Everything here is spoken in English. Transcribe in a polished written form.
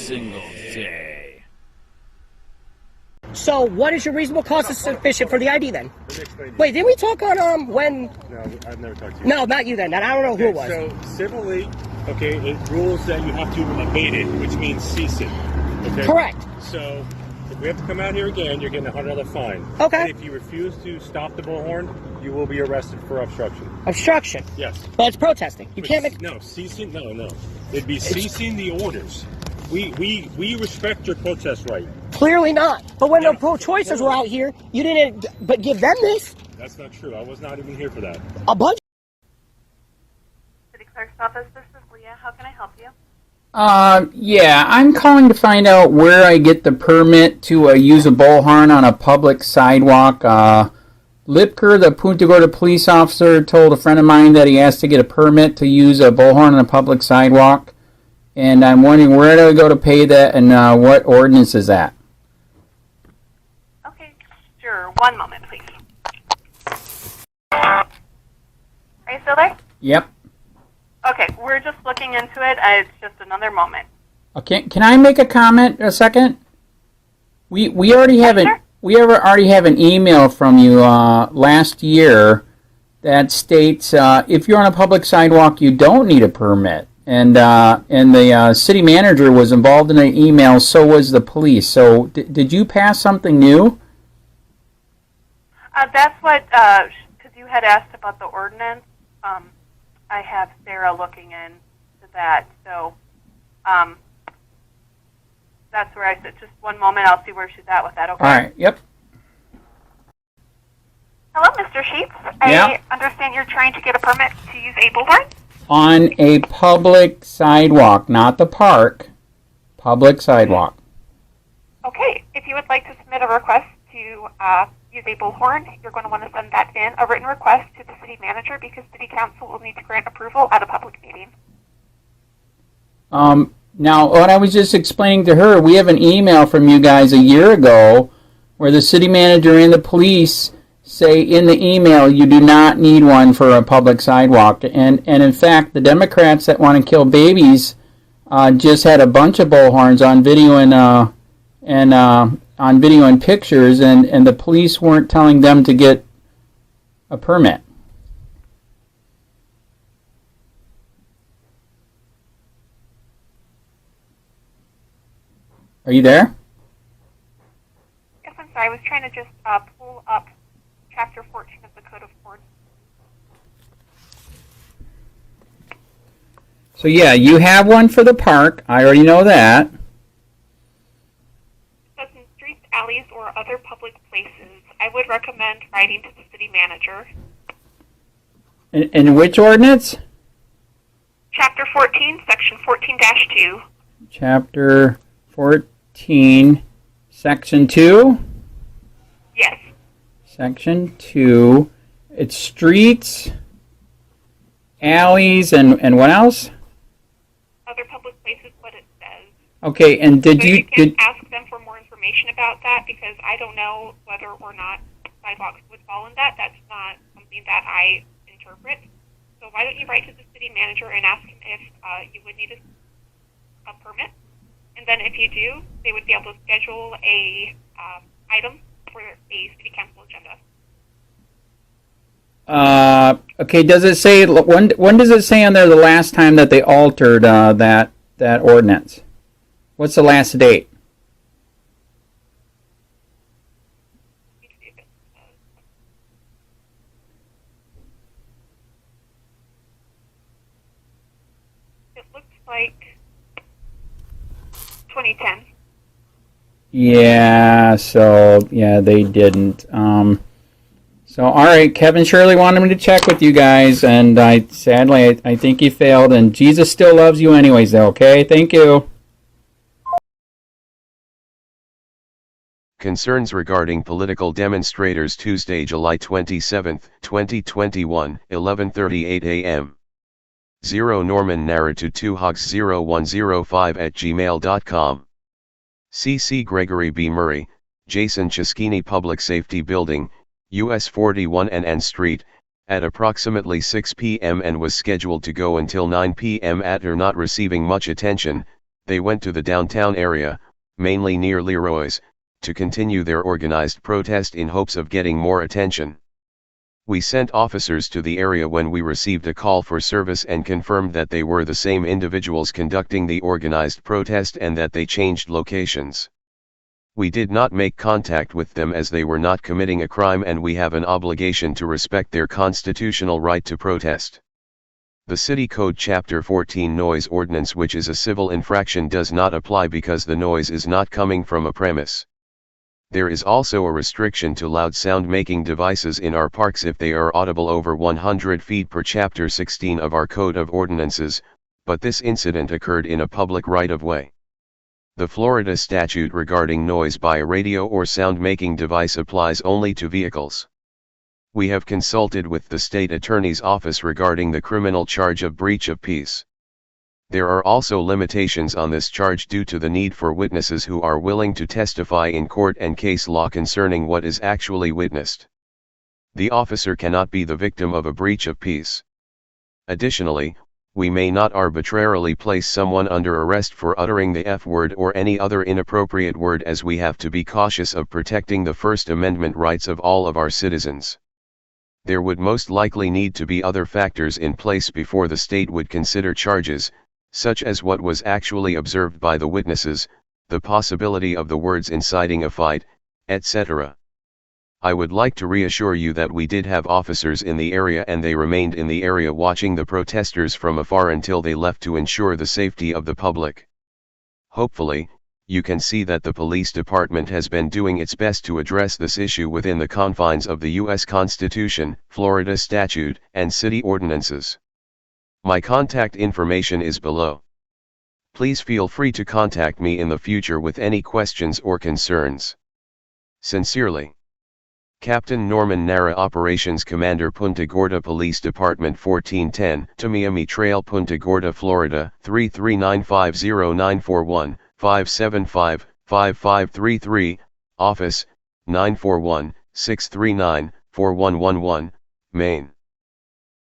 single day. So what is your reasonable cause is sufficient for the ID then? Wait, didn't we talk on when? No, I've never talked to you. No, not you then. I don't know who it was. So civilly, okay, it rules that you have to abate it, which means cease it. Okay? Correct. So if we have to come out here again, you're getting a $100 fine. Okay. And if you refuse to stop the bullhorn, you will be arrested for obstruction. Obstruction? Yes. But it's protesting. You can't make... No, ceasing, no. It'd be ceasing the orders. We respect your protest right. Clearly not. But when the pro-choicers were out here, you didn't but give them this. That's not true. I was not even here for that. A bunch. City Clerk's Office, this is Leah. How can I help you? Yeah, I'm calling to find out where I get the permit to use a bullhorn on a public sidewalk. Lipker, the Punta Gorda police officer, told a friend of mine that he has to get a permit to use a bullhorn on a public sidewalk. And I'm wondering where do I go to pay that and what ordinance is that? Okay, sure. One moment, please. Are you still there? Yep. Okay, we're just looking into it. It's just another moment. Okay, can I make a comment a second? We already have already have an email from you last year that states if you're on a public sidewalk, you don't need a permit. And the city manager was involved in the email. So was the police. So did you pass something new? That's what, because you had asked about the ordinance. I have Sarah looking into that. So that's where I said, just one moment. I'll see where she's at with that. Okay. All right. Yep. Hello, Mr. Sheets. Yeah. I understand you're trying to get a permit to use a bullhorn? On a public sidewalk, not the park. Public sidewalk. Okay. If you would like to submit a request to use a bullhorn, you're going to want to send that in, a written request to the city manager, because city council will need to grant approval at a public meeting. Now, what I was just explaining to her, we have an email from you guys a year ago where the city manager and the police say in the email you do not need one for a public sidewalk. And in fact, the Democrats that want to kill babies just had a bunch of bullhorns on video and pictures, and the police weren't telling them to get a permit. Are you there? Yes, I'm sorry. I was trying to just pull up Chapter 14 of the Code of Ordinance. So yeah, you have one for the park. I already know that. But in streets, alleys, or other public places, I would recommend writing to the city manager. In which ordinance? Chapter 14, Section 14-2. Chapter 14, Section 2? Yes. Section 2. It's streets, alleys, and what else? Other public places, what it says. Okay, and you can ask them for more information about that, because I don't know whether or not sidewalks would fall in that. That's not something that I interpret. So why don't you write to the city manager and ask him if you would need a permit? And then if you do, they would be able to schedule a item for a city council agenda. Okay, does it say, when does it say on there the last time that they altered that ordinance? What's the last date? It looks like 2010. Yeah, so, yeah, they didn't. So, all right, Kevin Shirley wanted me to check with you guys, and sadly, I think he failed, and Jesus still loves you anyways, though, okay? Thank you. Concerns regarding political demonstrators Tuesday, July 27, 2021, 11:38 a.m. 0 Norman Naratu 2 Hogs 0105@gmail.com. C.C. Gregory B. Murray, Jason Chiskini Public Safety Building, US 41 N Street, at approximately 6 p.m. and was scheduled to go until 9 p.m. at or not receiving much attention. they went to the downtown area, mainly near Leroy's, to continue their organized protest in hopes of getting more attention. We sent officers to the area when we received a call for service and confirmed that they were the same individuals conducting the organized protest and that they changed locations. We did not make contact with them as they were not committing a crime, and we have an obligation to respect their constitutional right to protest. The City Code Chapter 14 Noise Ordinance, which is a civil infraction, does not apply because the noise is not coming from a premise. There is also a restriction to loud sound-making devices in our parks if they are audible over 100 feet per Chapter 16 of our Code of Ordinances, but this incident occurred in a public right-of-way. The Florida statute regarding noise by a radio or sound-making device applies only to vehicles. We have consulted with the state attorney's office regarding the criminal charge of breach of peace. There are also limitations on this charge due to the need for witnesses who are willing to testify in court and case law concerning what is actually witnessed. The officer cannot be the victim of a breach of peace. Additionally, we may not arbitrarily place someone under arrest for uttering the F word or any other inappropriate word, as we have to be cautious of protecting the First Amendment rights of all of our citizens. There would most likely need to be other factors in place before the state would consider charges, such as what was actually observed by the witnesses, the possibility of the words inciting a fight, etc. I would like to reassure you that we did have officers in the area, and they remained in the area watching the protesters from afar until they left to ensure the safety of the public. Hopefully, you can see that the police department has been doing its best to address this issue within the confines of the U.S. Constitution, Florida statute, and city ordinances. My contact information is below. Please feel free to contact me in the future with any questions or concerns. Sincerely, Captain Norman Nara, Operations Commander, Punta Gorda Police Department, 1410 Tamiami Trail, Punta Gorda, Florida, 33950-941, 575-5533, Office, 941-639-4111, Maine.